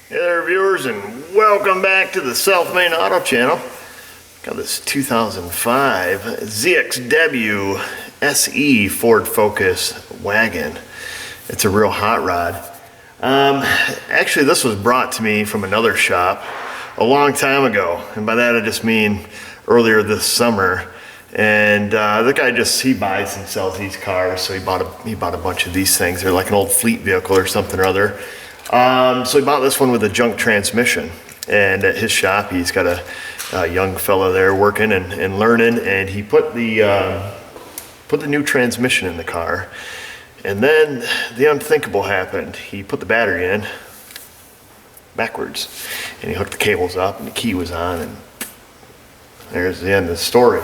Hey there viewers, and welcome back to the Self-Made Auto channel. Got this 2005 ZXW SE Ford Focus wagon. It's a real hot rod. Actually this was brought to me from another shop a long time ago, and by that I just mean earlier this summer. And the guy he buys and sells these cars, so he bought a bunch of these things. They're like an old fleet vehicle or something or other. So he bought this one with a junk transmission, and at his shop he's got a young fella there working and learning, and he put the new transmission in the car, and then the unthinkable happened. He put the battery in backwards, and he hooked the cables up, and the key was on, and there's the end of the story.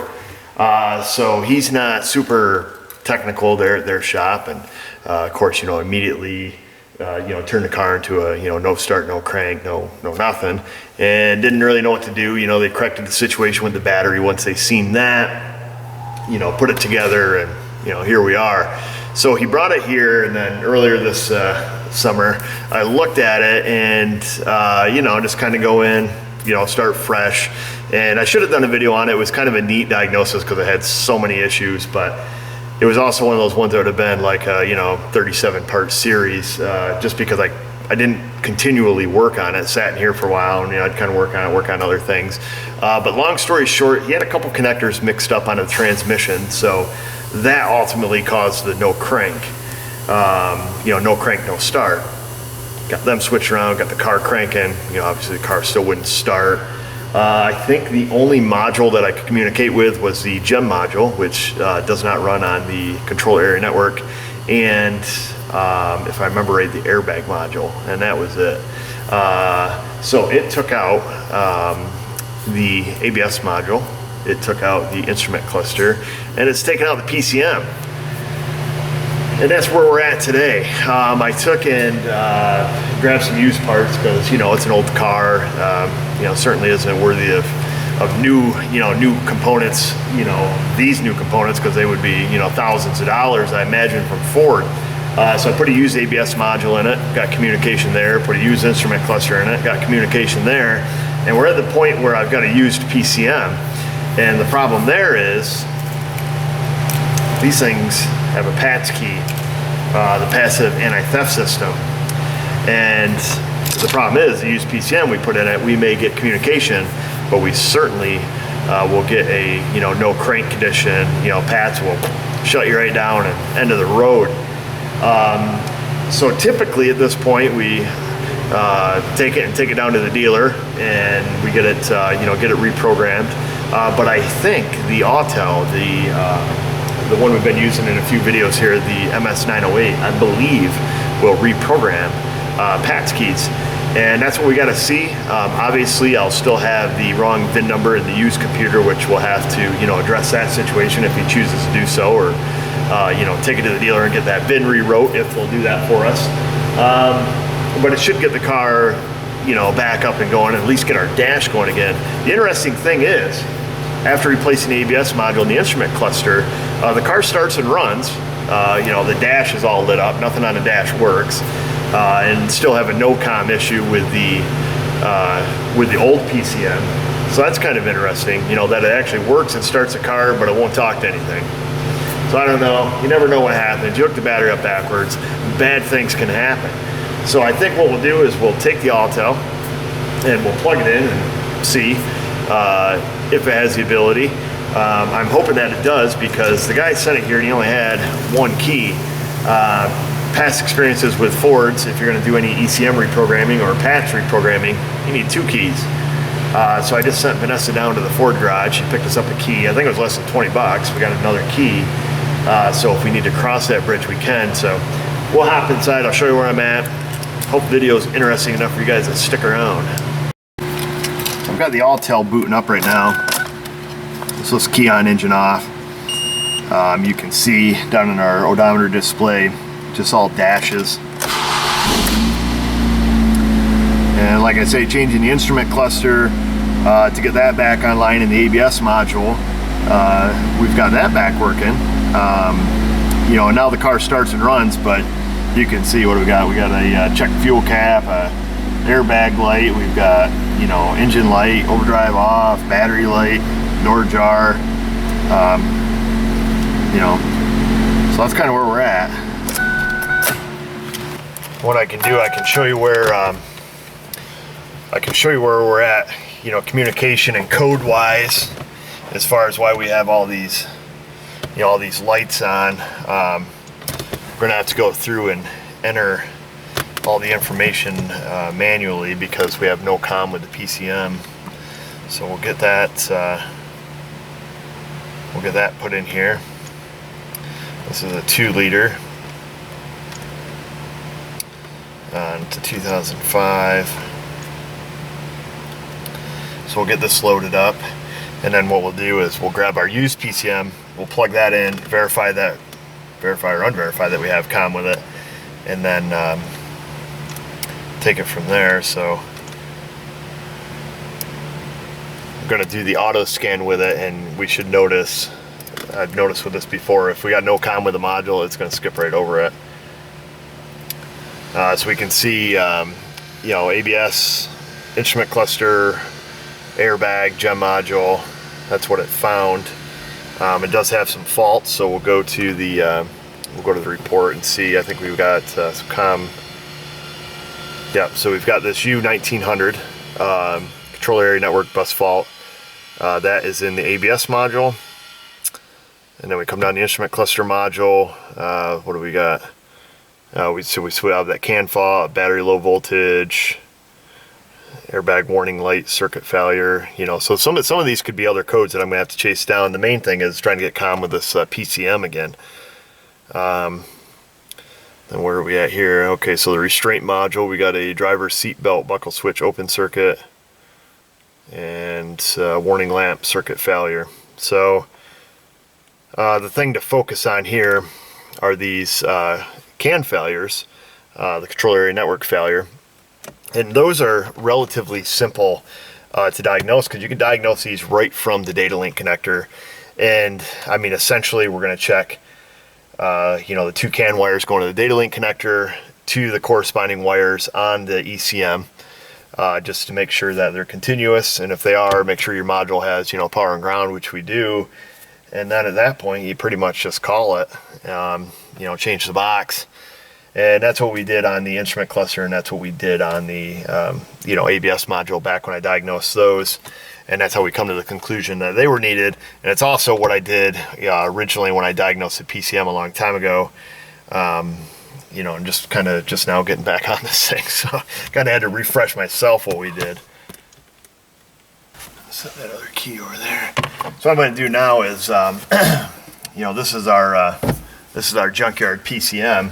So he's not super technical there at their shop, and of course, immediately turn the car into a, no start, no crank, no nothing, and didn't really know what to do. They corrected the situation with the battery once they seen that, put it together, and, here we are. So he brought it here, and then earlier this summer, I looked at it and, just kind of go in, start fresh. And I should have done a video on it. It was kind of a neat diagnosis because it had so many issues, but it was also one of those ones that would have been like a 37-part series, just because I didn't continually work on it. Sat in here for a while, and I'd kind of work on other things. But long story short, he had a couple connectors mixed up on the transmission, so that ultimately caused the no crank. No crank, no start. Got them switched around, got the car cranking. Obviously the car still wouldn't start. I think the only module that I could communicate with was the GEM module, which does not run on the control area network, and if I remember right, the Airbag module, and that was it. So it took out the ABS module, it took out the instrument cluster, and it's taken out the PCM. And that's where we're at today. I took and grabbed some used parts because it's an old car. Certainly isn't worthy of new components. These new components, because they would be thousands of dollars, I imagine, from Ford. So I put a used ABS module in it, got communication there. Put a used instrument cluster in it, got communication there. And we're at the point where I've got a used PCM, and the problem there is these things have a PATS key, the passive anti-theft system, and the problem is the used PCM we put in it, we may get communication, but we certainly will get a no crank condition. PATS will shut you right down and end of the road. So typically at this point we take it down to the dealer and we get it get it reprogrammed. But I think the Autel, the one we've been using in a few videos here, the MS908, I believe will reprogram PATS keys, and that's what we got to see. Obviously I'll still have the wrong VIN number in the used computer, which we'll have to address that situation if he chooses to do so, or take it to the dealer and get that VIN rewrote if they'll do that for us. But it should get the car back up and going, at least get our dash going again. The interesting thing is, after replacing the ABS module and the instrument cluster, the car starts and runs. The dash is all lit up, nothing on the dash works, and still have a no-com issue with the old PCM. So that's kind of interesting, that it actually works and starts the car, but it won't talk to anything. So I don't know, you never know what happens. You hook the battery up backwards, bad things can happen. So I think what we'll do is we'll take the Autel and we'll plug it in and see if it has the ability. I'm hoping that it does, because the guy sent it here and he only had one key. Past experiences with Fords, if you're going to do any ECM reprogramming or PATS reprogramming, you need two keys. So I just sent Vanessa down to the Ford garage. She picked us up a key. I think it was less than 20 bucks. We got another key. So if we need to cross that bridge, we can. So we'll hop inside. I'll show you where I'm at. Hope the video is interesting enough for you guys to stick around. I've got the Autel booting up right now. So let's key on, engine off. You can see down in our odometer display, just all dashes. And like I say, changing the instrument cluster to get that back online in the ABS module. We've got that back working. And now the car starts and runs, but you can see what we got. We got a check fuel cap, airbag light, we've got, you know, engine light, overdrive off, battery light, door jar, you know, so that's kind of where we're at. What I can do, I can show you where we're at, you know, communication and code wise, as far as why we have all these, you know, all these lights on. We're gonna have to go through and enter all the information manually because we have no comm with the PCM. So we'll get that put in here. This is a 2-liter to 2005. So we'll get this loaded up, and then what we'll do is we'll grab our used PCM, we'll plug that in, verify or unverify that we have comm with it, and then take it from there. So I'm going to do the auto scan with it, and we should notice, I've noticed with this before, if we got no comm with the module, it's going to skip right over it. So we can see, you know, ABS, instrument cluster, airbag, gem module. That's what it found. It does have some faults, so we'll go to the report and see. I think we've got some comm. Yeah, so we've got this U1900 control area network bus fault. That is in the ABS module. And then we come down the instrument cluster module. What do we got? We have that CAN fault, battery low voltage, airbag warning light, circuit failure. You know, so some of these could be other codes that I'm gonna have to chase down. The main thing is trying to get comm with this PCM again. Then where are we at here? Okay, so the restraint module, we got a driver seat belt buckle switch open circuit and warning lamp circuit failure. So the thing to focus on here are these CAN failures, the control area network failure, and those are relatively simple to diagnose because you can diagnose these right from the data link connector. And I mean, essentially we're going to check you know, the 2 CAN wires going to the data link connector to the corresponding wires on the ECM, just to make sure that they're continuous, and if they are, make sure your module has, you know, power and ground, which we do. And then at that point you pretty much just call it, you know, change the box. And that's what we did on the instrument cluster, and that's what we did on the you know, ABS module back when I diagnosed those. And that's how we come to the conclusion that they were needed. And it's also what I did originally when I diagnosed the PCM a long time ago. You know, I'm just kind of now getting back on this thing, so kind of had to refresh myself what we did. Set that other key over there. So what I'm going to do now is, you know, this is our junkyard PCM,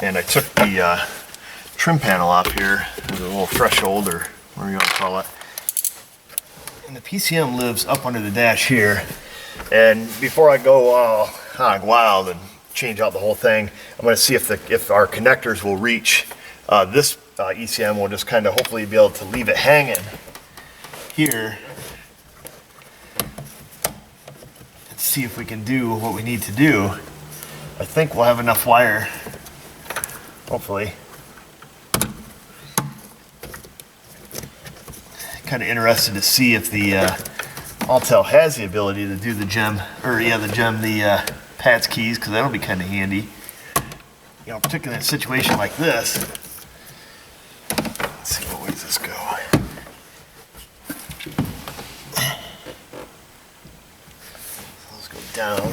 and I took the trim panel off here, there's a little threshold or whatever you want to call it. And the PCM lives up under the dash here. And before I go all hog wild and change out the whole thing, I'm going to see if our connectors will reach this ECM. We'll just kind of hopefully be able to leave it hanging here and see if we can do what we need to do. I think we'll have enough wire, hopefully. Kind of interested to see if the Autel has the ability to do the PADS keys, because that'll be kind of handy. You know, particularly in a situation like this. Let's see, what way does this go? So let's go down.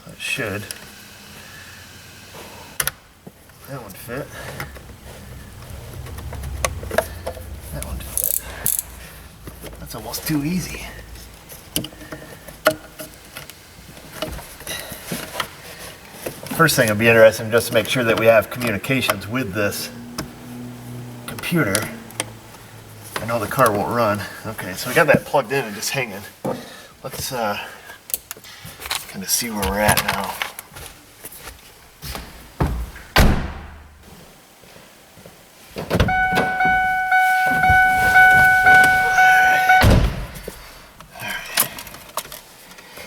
So it should. That one fit. That one fit. That's almost too easy. First thing, it'd be interesting just to make sure that we have communications with this computer. I know the car won't run. Okay, so we got that plugged in and just hanging. Let's kind of see where we're at now.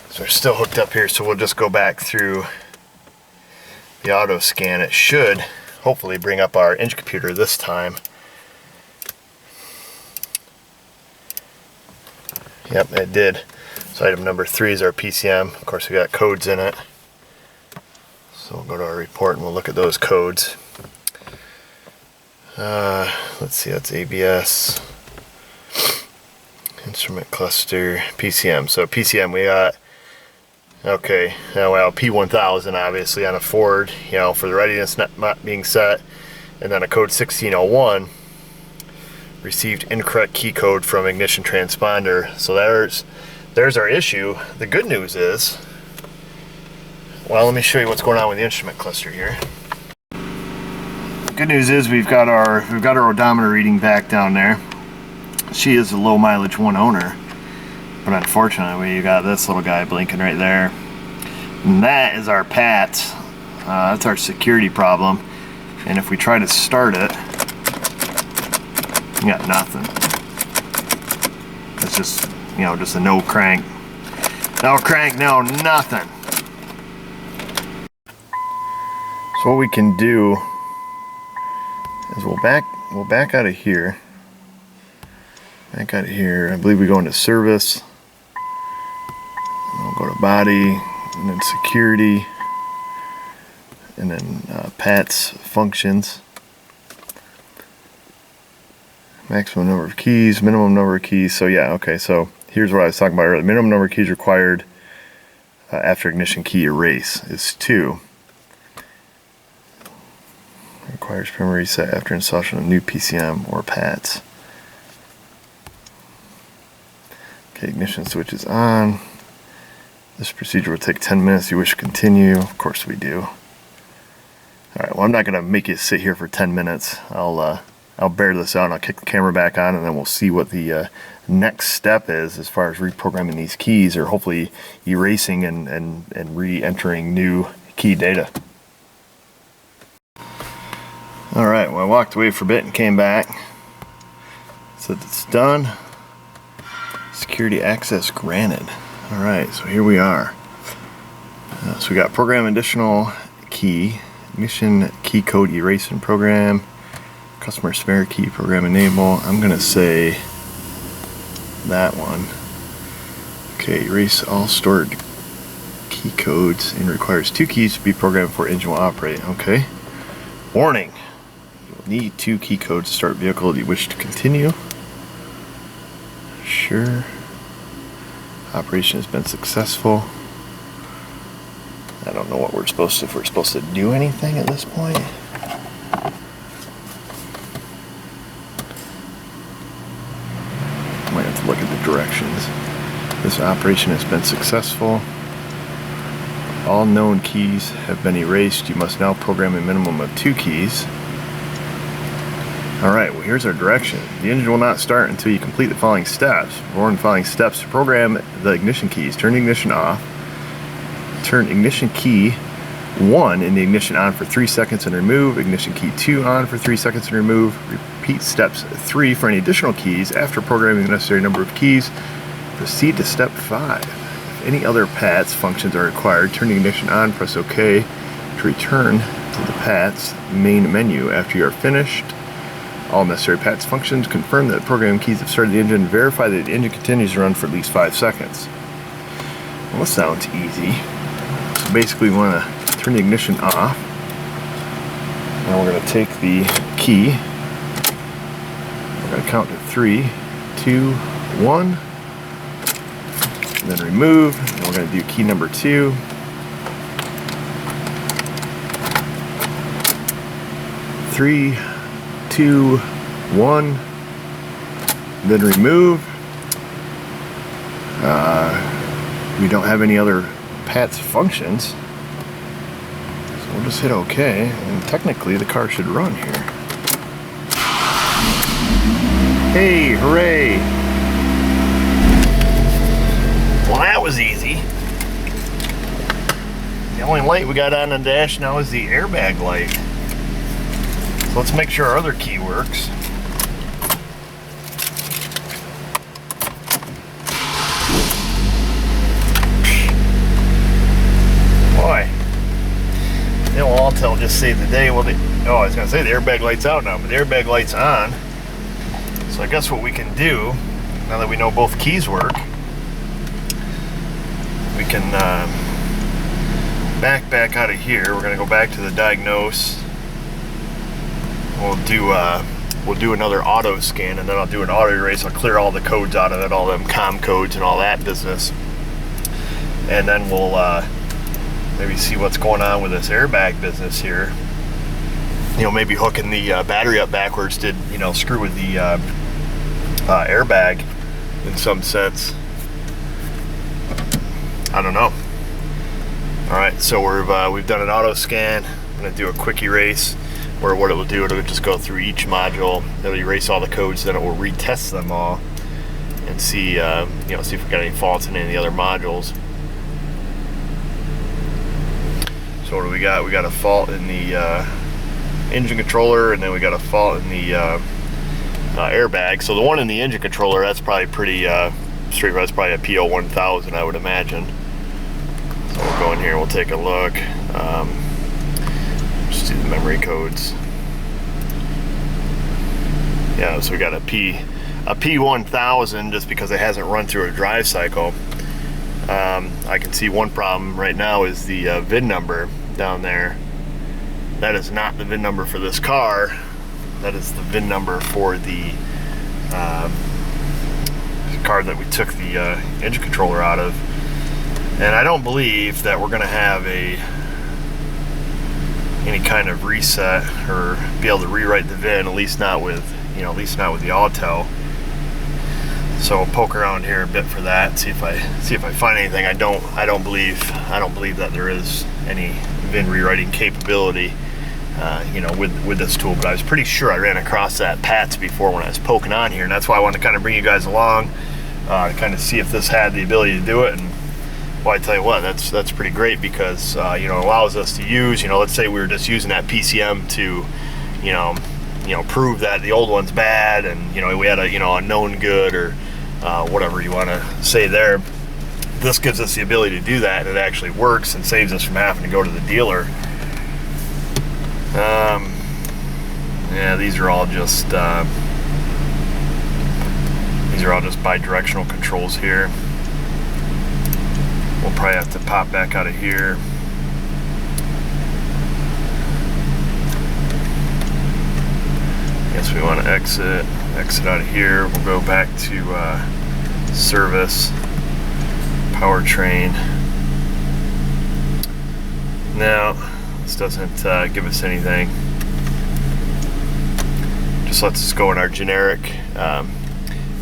So we're still hooked up here, so we'll just go back through the auto scan, it should hopefully bring up our engine computer this time. Yep, it did. So item number 3 is our PCM. Of course, we got codes in it. So we'll go to our report and we'll look at those codes. Let's see, that's ABS, instrument cluster, PCM. So PCM, we got, okay, now well, P1000 obviously on a Ford, you know, for the readiness not being set, and then a code 1601, received incorrect key code from ignition transponder. So there's our issue. The good news is, well, let me show you what's going on with the instrument cluster here. Good news is we've got our odometer reading back down there. She is a low mileage one owner, but unfortunately you got this little guy blinking right there, and that is our PATS. That's our security problem, and if we try to start it, we got nothing. It's just, you know, just a no crank, no nothing. So what we can do is we'll back out of here. Back out of here. I believe we go into service. We'll go to body, and then security, and then PATS functions. Maximum number of keys, minimum number of keys. So yeah, okay. So here's what I was talking about earlier. Minimum number of keys required after ignition key erase is 2. Requires primary reset after installation of new PCM or PATS. Okay, ignition switch is on. This procedure will take 10 minutes. You wish to continue? Of course we do. Alright, well, I'm not going to make you sit here for 10 minutes. I'll bear this out and I'll kick the camera back on, and then we'll see what the next step is as far as reprogramming these keys, or hopefully erasing and re-entering new key data. Alright, well, I walked away for a bit and came back. Said it's done. Security access granted. Alright, so here we are. So we got program additional key, ignition key code erase and program, customer spare key program enable. I'm going to say that one. Okay, erase all stored key codes and requires 2 keys to be programmed before engine will operate. Okay. Warning. Need 2 key codes to start vehicle. Do you wish to continue? Sure. Operation has been successful. I don't know what if we're supposed to do anything at this point. Might have to look at the directions. This operation has been successful. All known keys have been erased. You must now program a minimum of 2 keys. Alright, well, here's our direction. The engine will not start until you complete the following steps. Perform the following steps to program the ignition keys. Turn the ignition off. Turn ignition key 1 in the ignition on for 3 seconds and remove. Ignition key 2 on for 3 seconds and remove. Repeat steps 3 for any additional keys. After programming the necessary number of keys, proceed to step 5. If any other PATS functions are required, turn the ignition on, press OK to return to the PATS main menu. After you are finished all necessary PATS functions, confirm that programming keys have started the engine, and verify that the engine continues to run for at least 5 seconds. Well, this sounds easy. So basically we want to turn the ignition off. Now we're going to take the key. We're going to count to 3, 2, 1. And then remove. And we're going to do key number 2. 3, 2, 1, then remove. We don't have any other PATS functions, so we'll just hit OK, and technically the car should run here. Hey, hooray! Well, that was easy. The only light we got on the dash now is the airbag light. So let's make sure our other key works. Boy, it will all Autel just saved the day. Well, I was gonna say the airbag light's out now, but the airbag light's on. So I guess what we can do, now that we know both keys work, we can back out of here. We're gonna go back to the diagnose. We'll do another auto scan, and then I'll do an auto erase. I'll clear all the codes out of it, all them COM codes and all that business. And then we'll maybe see what's going on with this airbag business here. You know, maybe hooking the battery up backwards did, you know, screw with the airbag in some sense. I don't know. All right, so we've done an auto scan. I'm gonna do a quick erase, where what it will do, it'll just go through each module. It'll erase all the codes, then it will retest them all and see, you know, see if we got any faults in any of the other modules. So what do we got? We got a fault in the engine controller, and then we got a fault in the airbag. So the one in the engine controller, that's probably pretty straightforward. That's probably a PO1000, I would imagine. So we'll go in here, we'll take a look. Just do the memory codes. Yeah, so we got a P1000 just because it hasn't run through a drive cycle. I can see one problem right now is the VIN number down there. That is not the VIN number for this car. That is the VIN number for the car that we took the engine controller out of. And I don't believe that we're gonna have any kind of reset or be able to rewrite the VIN, at least not with, you know, at least not with the Autel. So we'll poke around here a bit for that, see if I find anything. I don't believe that there is any VIN rewriting capability, you know, with this tool. But I was pretty sure I ran across that PATS before when I was poking on here, and that's why I wanted to kind of bring you guys along to kind of see if this had the ability to do it. And well, I tell you what, that's pretty great because you know, it allows us to use, you know, let's say we were just using that PCM to, you know, prove that the old one's bad, and you know, we had a, you know, a known good or whatever you want to say there. This gives us the ability to do that, and it actually works and saves us from having to go to the dealer. Yeah, these are all just bi-directional controls here. We'll probably have to pop back out of here. Guess we want to exit out of here. We'll go back to service, powertrain. Now, this doesn't give us anything. Just lets us go in our generic,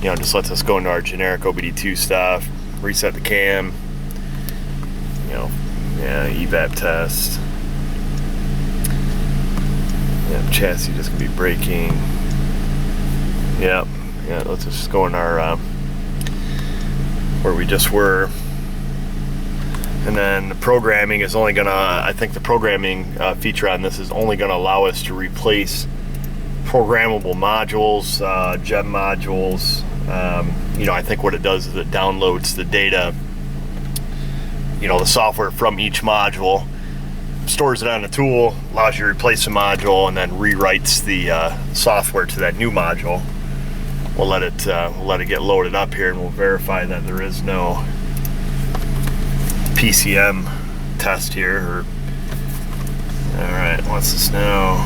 you know, just lets us go into our generic OBD2 stuff, reset the cam, you know, yeah, evap test. Yeah, chassis just gonna be braking. Yep, yeah, let's just go in our where we just were. And then the programming is only gonna, I think the programming feature on this is only gonna allow us to replace programmable modules, gem modules. You know, I think what it does is it downloads the data, you know, the software from each module, stores it on the tool, allows you to replace the module, and then rewrites the software to that new module. We'll let it get loaded up here, and we'll verify that there is no PCM test here. All right, what's this now?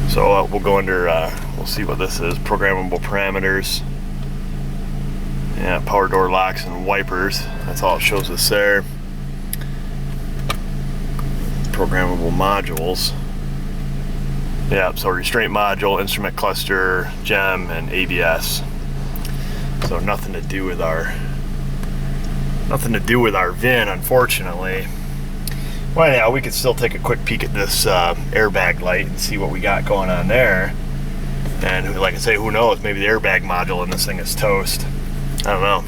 So we'll go under, we'll see what this is, programmable parameters. Yeah, power door locks and wipers. That's all it shows us there. Programmable modules. Yeah, so restraint module, instrument cluster, gem, and ABS. So nothing to do with our VIN, unfortunately. Well, yeah, we could still take a quick peek at this airbag light and see what we got going on there. And like I say, who knows? Maybe the airbag module in this thing is toast. I don't know.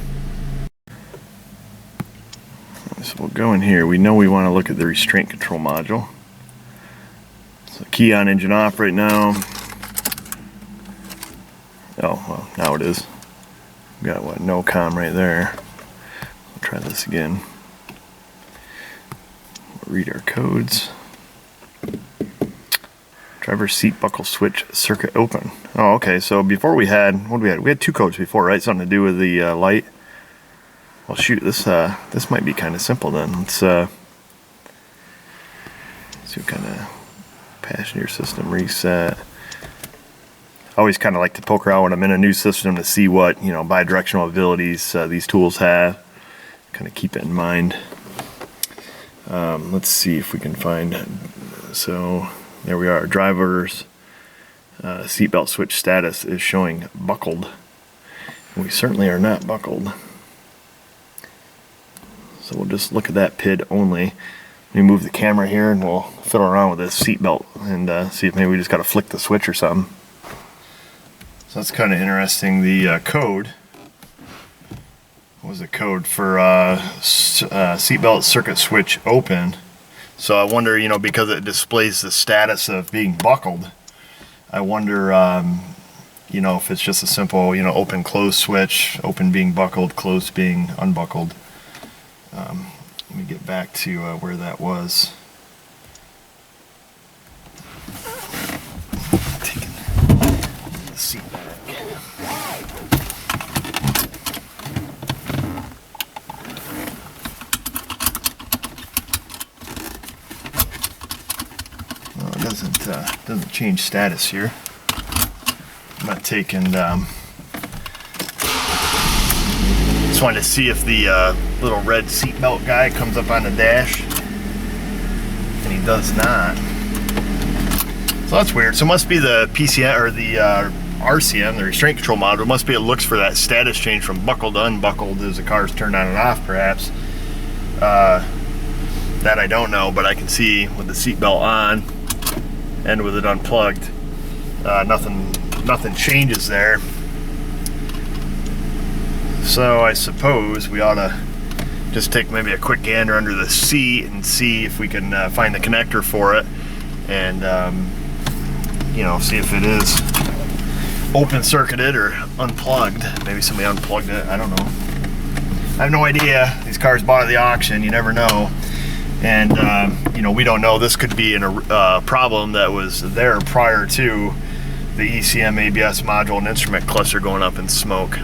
So we'll go in here. We know we want to look at the restraint control module. So key on, engine off right now. Oh, well, now it is. We got what? No comm right there. We'll try this again. Read our codes. Driver seat buckle switch circuit open. Oh, okay. So before we had, what we had? We had 2 codes before, right? Something to do with the light. Well, shoot, this might be kind of simple then. Let's see what kind of passenger system reset. I always kind of like to poke around when I'm in a new system to see what, you know, bidirectional abilities these tools have. Kind of keep it in mind. Let's see if we can find. So there we are. Driver's seatbelt switch status is showing buckled. We certainly are not buckled. So we'll just look at that PID only. Let me move the camera here and we'll fiddle around with this seatbelt and see if maybe we just got to flick the switch or something. So that's kind of interesting. The code, what was the code for seatbelt circuit switch open? So I wonder, you know, because it displays the status of being buckled, I wonder, you know, if it's just a simple, you know, open close switch, open being buckled, closed being unbuckled. Let me get back to where that was. Taking the seat back. Well, it doesn't change status here. I'm not taking. Just wanted to see if the little red seatbelt guy comes up on the dash, and he does not. So that's weird. So it must be the PCM or the RCM, the restraint control module. It must be, it looks for that status change from buckled to unbuckled as the car's turned on and off, perhaps. That I don't know, but I can see with the seatbelt on and with it unplugged, nothing changes there. So I suppose we ought to just take maybe a quick gander under the seat and see if we can find the connector for it, and you know, see if it is open circuited or unplugged. Maybe somebody unplugged it, I don't know. I have no idea. These cars bought at the auction, you never know. And you know, we don't know. This could be a problem that was there prior to the ECM ABS module and instrument cluster going up in smoke.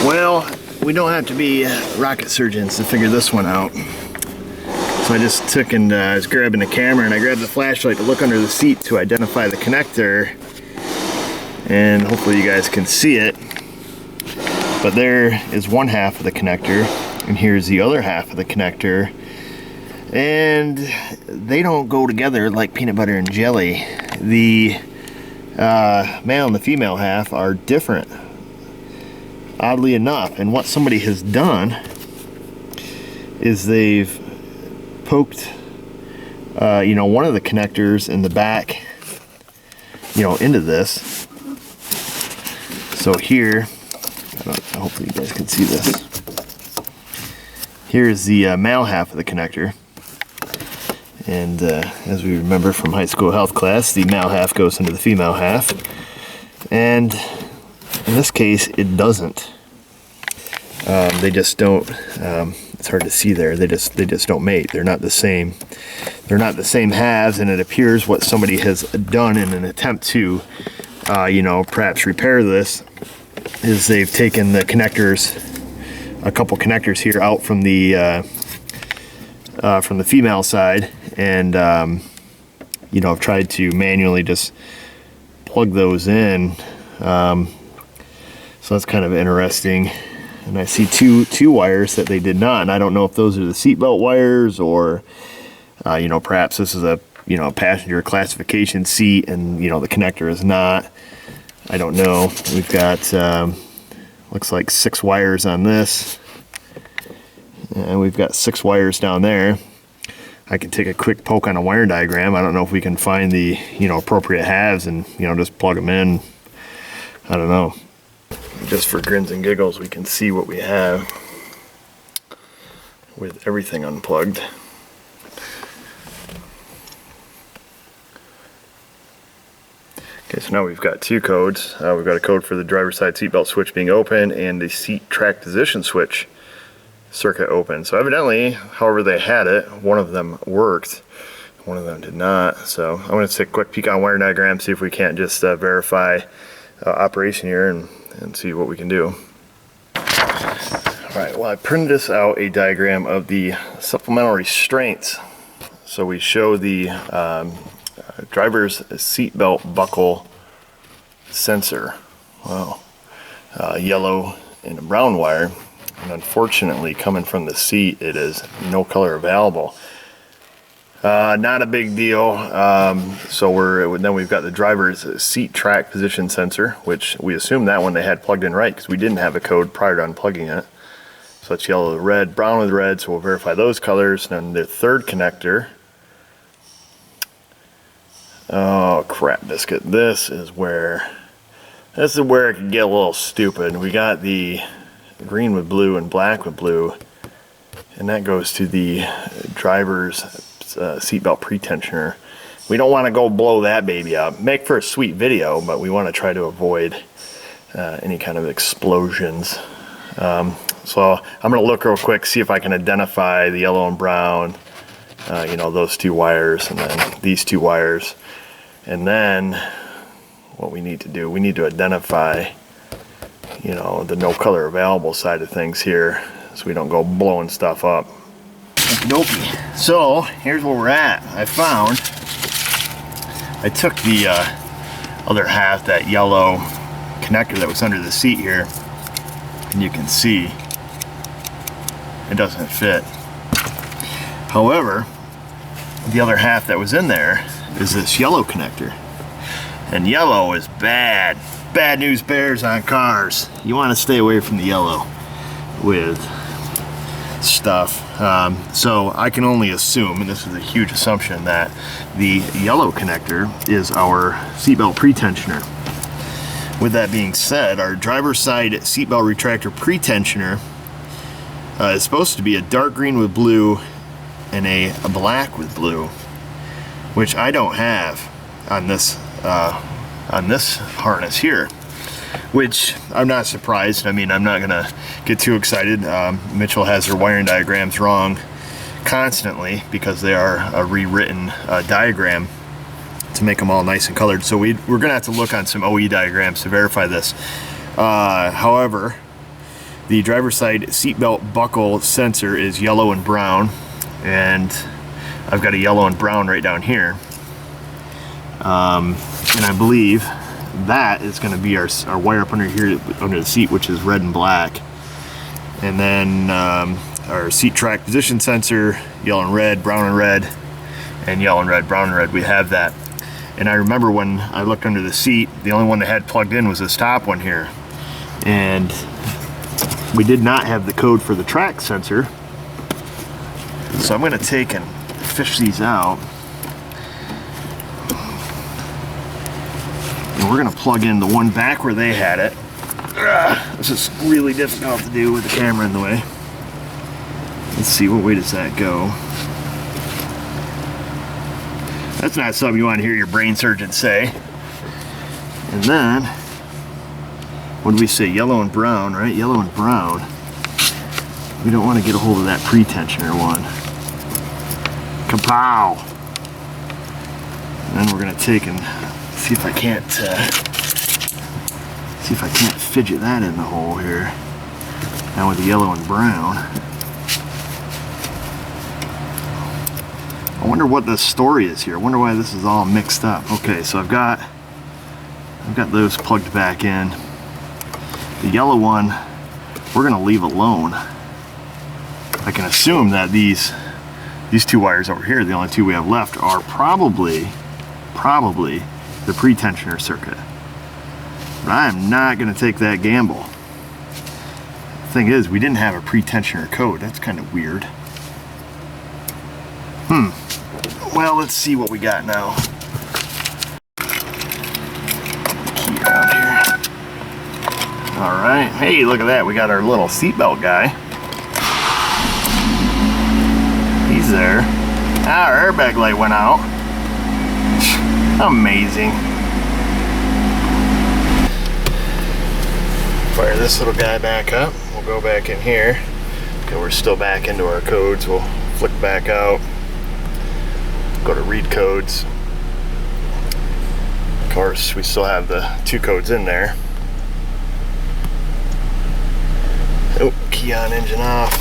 Well, we don't have to be rocket surgeons to figure this one out. So I just took and was grabbing the camera, and I grabbed the flashlight to look under the seat to identify the connector. And hopefully you guys can see it. But there is one half of the connector, and here's the other half of the connector. And they don't go together like peanut butter and jelly. The male and the female half are different, oddly enough. And what somebody has done is they've poked you know, one of the connectors in the back, you know, into this. So here, hopefully you guys can see this. Here's the male half of the connector, and as we remember from high school health class, the male half goes into the female half, and in this case it doesn't. They just don't. It's hard to see there. They just don't mate. They're not the same. They're not the same halves, and it appears what somebody has done in an attempt to, you know, perhaps repair this, is they've taken the connectors, a couple connectors here out from the female side, and you know, I've tried to manually just plug those in. So that's kind of interesting. And I see two wires that they did not, and I don't know if those are the seatbelt wires, or you know, perhaps this is a, you know, passenger classification seat, and you know, the connector is not. I don't know. We've got looks like 6 wires on this, and we've got 6 wires down there. I can take a quick poke on a wire diagram. I don't know if we can find the, you know, appropriate halves and, you know, just plug them in. I don't know. Just for grins and giggles, we can see what we have with everything unplugged. Okay, so now we've got 2 codes. We've got a code for the driver's side seatbelt switch being open, and the seat track position switch circuit open. So evidently, however they had it, one of them worked, one of them did not. So I'm going to take a quick peek on wire diagram, see if we can't just verify operation here and see what we can do. All right, well, I printed this out, a diagram of the supplemental restraints. So we show the driver's seatbelt buckle sensor. Wow. Yellow and brown wire. And unfortunately, coming from the seat, it is no color available. Not a big deal. Then we've got the driver's seat track position sensor, which we assume that one they had plugged in right because we didn't have a code prior to unplugging it. So it's yellow with red, brown with red, so we'll verify those colors. And then the third connector. Oh crap, biscuit. This is where it can get a little stupid. We got the green with blue and black with blue, and that goes to the driver's seatbelt pretensioner. We don't want to go blow that baby up. Make for a sweet video, but we want to try to avoid any kind of explosions. So I'm going to look real quick, see if I can identify the yellow and brown, those two wires, and then these two wires. And then what we need to do, we need to identify, the no color available side of things here, so we don't go blowing stuff up. Okey-dokey. So here's where we're at. I took the other half, that yellow connector that was under the seat here, and you can see it doesn't fit. However, the other half that was in there is this yellow connector, and yellow is bad news bears on cars. You want to stay away from the yellow with stuff. So I can only assume, and this is a huge assumption, that the yellow connector is our seatbelt pretensioner. With that being said, our driver's side seatbelt retractor pretensioner is supposed to be a dark green with blue and a black with blue, which I don't have on this harness here, which I'm not surprised. I mean, I'm not gonna get too excited. Mitchell has her wiring diagrams wrong constantly because they are a rewritten diagram to make them all nice and colored. So we're gonna have to look on some OE diagrams to verify this. However, the driver's side seatbelt buckle sensor is yellow and brown, and I've got a yellow and brown right down here. And I believe that is going to be our wire up under here, under the seat, which is red and black. And then our seat track position sensor, yellow and red, brown and red, and yellow and red, brown and red. We have that. And I remember when I looked under the seat, the only one that had plugged in was this top one here. And we did not have the code for the track sensor. So I'm going to take and fish these out. And we're going to plug in the one back where they had it. This is really difficult to do with the camera in the way. Let's see, what way does that go? That's not something you want to hear your brain surgeon say. And then, what did we say? Yellow and brown, right? Yellow and brown. We don't want to get a hold of that pretensioner one. Kapow! And then we're going to take and see if I can't fidget that in the hole here. Now with the yellow and brown. I wonder what the story is here. I wonder why this is all mixed up. Okay, so I've got those plugged back in. The yellow one, we're gonna leave alone. I can assume that these two wires over here, the only two we have left, are probably the pretensioner circuit. But I am not gonna take that gamble. The thing is, we didn't have a pretensioner code. That's kind of weird. Well, let's see what we got now. Key around here. All right. Hey, look at that. We got our little seatbelt guy. He's there. Ah, our airbag light went out. Amazing. Fire this little guy back up. We'll go back in here. Okay, we're still back into our codes. We'll flick back out, go to read codes. Of course, we still have the 2 codes in there. Oh, key on, engine off.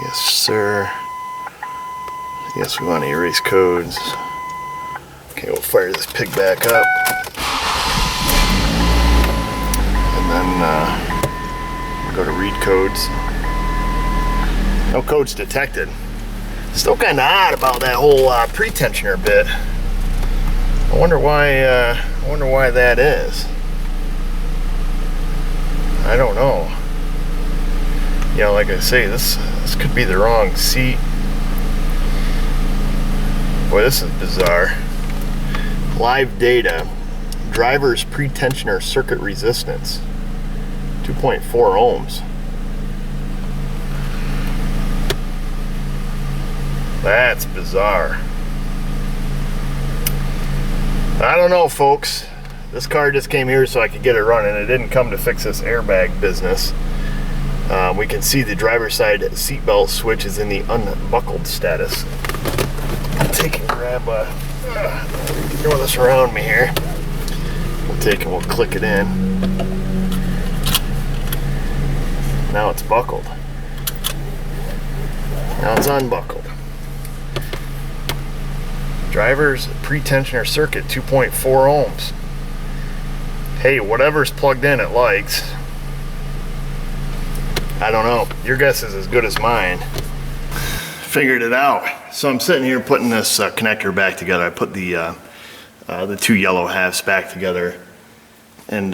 Yes, sir. Yes, we want to erase codes. Okay, we'll fire this pig back up. And then go to read codes. No codes detected. Still kind of odd about that whole pretensioner bit. I wonder why that is. I don't know. Yeah, like I say, this could be the wrong seat. Boy, this is bizarre. Live data. Driver's pretensioner circuit resistance. 2.4 ohms. That's bizarre. I don't know, folks. This car just came here so I could get it running. It didn't come to fix this airbag business. We can see the driver's side seatbelt switch is in the unbuckled status. I'll take and grab throw this around me here. We'll take and we'll click it in. Now it's buckled. Now it's unbuckled. Driver's pretensioner circuit, 2.4 ohms. Hey, whatever's plugged in, it likes. I don't know. Your guess is as good as mine. Figured it out. So I'm sitting here putting this connector back together. I put the 2 yellow halves back together, and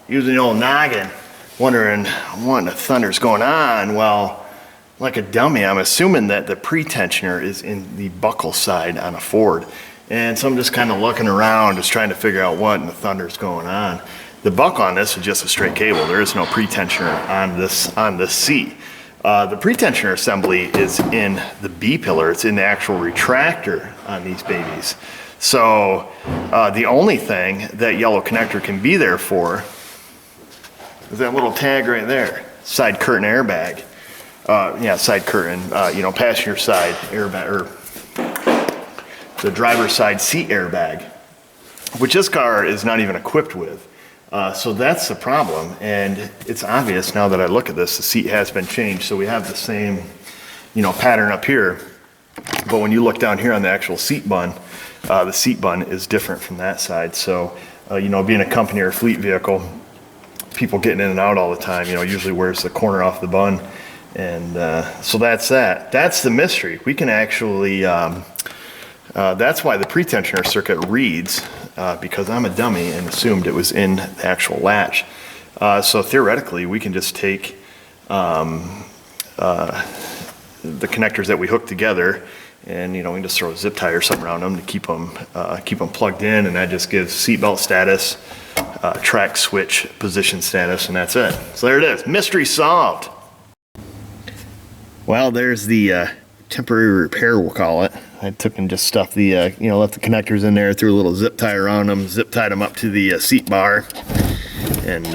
using the old noggin, wondering what in the thunder's going on. Well, like a dummy, I'm assuming that the pretensioner is in the buckle side on a Ford. And so I'm just kind of looking around, just trying to figure out what in the thunder's going on. The buckle on this is just a straight cable. There is no pretensioner on this seat. The pretensioner assembly is in the B pillar. It's in the actual retractor on these babies. So the only thing that yellow connector can be there for is that little tag right there, side curtain airbag. Yeah, side curtain, passenger side airbag, or the driver's side seat airbag, which this car is not even equipped with. So that's the problem, and it's obvious now that I look at this, the seat has been changed, so we have the same, pattern up here, but when you look down here on the actual seat bun, the seat bun is different from that side. So, being a company or fleet vehicle, people getting in and out all the time, usually wears the corner off the bun. And so that's that. That's the mystery. We can actually, that's why the pretensioner circuit reads, because I'm a dummy and assumed it was in the actual latch. So theoretically, we can just take the connectors that we hook together, and we can just throw a zip tie or something around them to keep them plugged in, and that just gives seatbelt status, track switch position status, and that's it. So there it is. Mystery solved. Well, there's the temporary repair, we'll call it. I took and just stuffed the, left the connectors in there, threw a little zip tie around them, zip tied them up to the seat bar, and,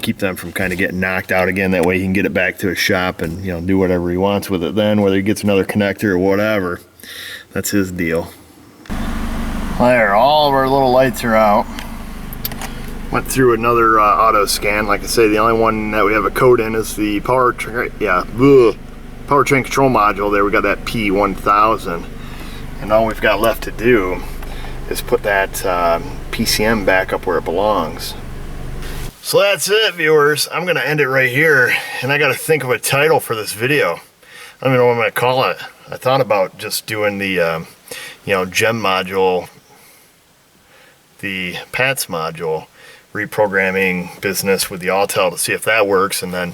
keep them from kind of getting knocked out again. That way he can get it back to his shop and, do whatever he wants with it then, whether he gets another connector or whatever. That's his deal. There, all of our little lights are out. Went through another auto scan. Like I say, the only one that we have a code in is the powertrain control module. There we got that P1000, and all we've got left to do is put that PCM back up where it belongs. So that's it, viewers. I'm gonna end it right here, and I gotta think of a title for this video. I don't even know what I'm gonna call it. I thought about just doing the gem module, the PATS module, reprogramming business with the Autel to see if that works, and then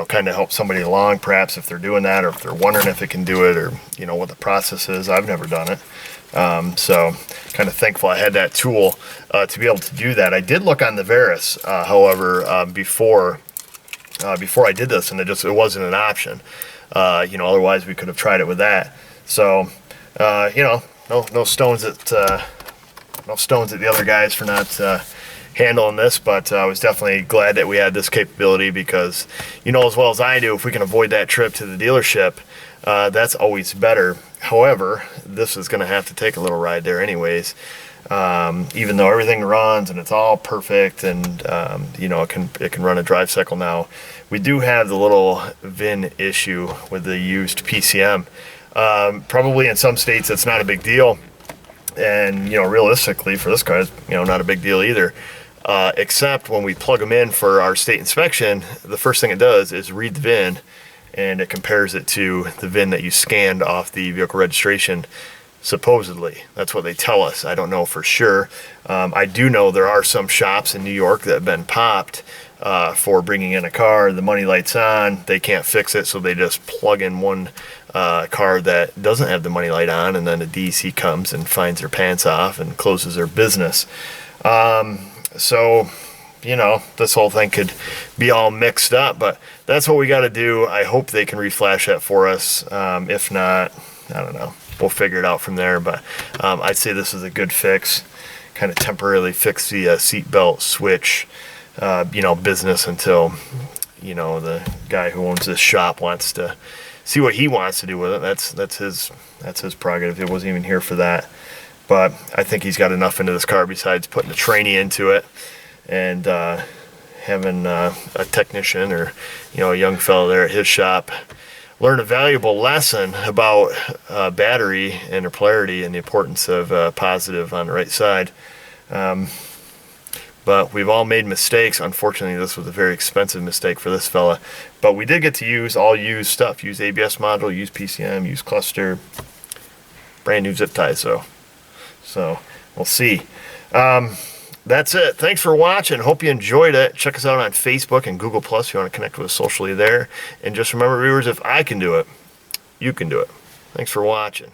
kind of help somebody along, perhaps if they're doing that, or if they're wondering if it can do it, or what the process is. I've never done it, so kind of thankful I had that tool to be able to do that. I did look on the Veris, however, before I did this, and it wasn't an option. Otherwise we could have tried it with that. So no stones at the other guys for not handling this, but I was definitely glad that we had this capability because you know as well as I do, if we can avoid that trip to the dealership, that's always better. However, this is going to have to take a little ride there anyways. Even though everything runs and it's all perfect and you know it can run a drive cycle now, we do have the little VIN issue with the used PCM. Probably in some states it's not a big deal, and you know realistically for this car it's not a big deal either, except when we plug them in for our state inspection, the first thing it does is read the VIN and it compares it to the VIN that you scanned off the vehicle registration. Supposedly, that's what they tell us. I don't know for sure. I do know there are some shops in New York that have been popped for bringing in a car, the money light's on, they can't fix it, so they just plug in one car that doesn't have the money light on, and then the DC comes and finds their pants off and closes their business. So, you know, this whole thing could be all mixed up, but that's what we got to do. I hope they can reflash that for us. If not, I don't know. We'll figure it out from there, but I'd say this is a good fix. Kind of temporarily fix the seatbelt switch, business until, the guy who owns this shop wants to see what he wants to do with it. That's his prerogative. It wasn't even here for that. But I think he's got enough into this car besides putting a trainee into it and having a technician or a young fellow there at his shop learn a valuable lesson about battery and their polarity and the importance of positive on the right side. But we've all made mistakes. Unfortunately, this was a very expensive mistake for this fella. But we did get to use all used stuff. Use ABS module, use PCM, use cluster, brand new zip ties though. So we'll see. That's it. Thanks for watching. Hope you enjoyed it. Check us out on Facebook and Google Plus if you want to connect with us socially there. And just remember, viewers, if I can do it, you can do it. Thanks for watching.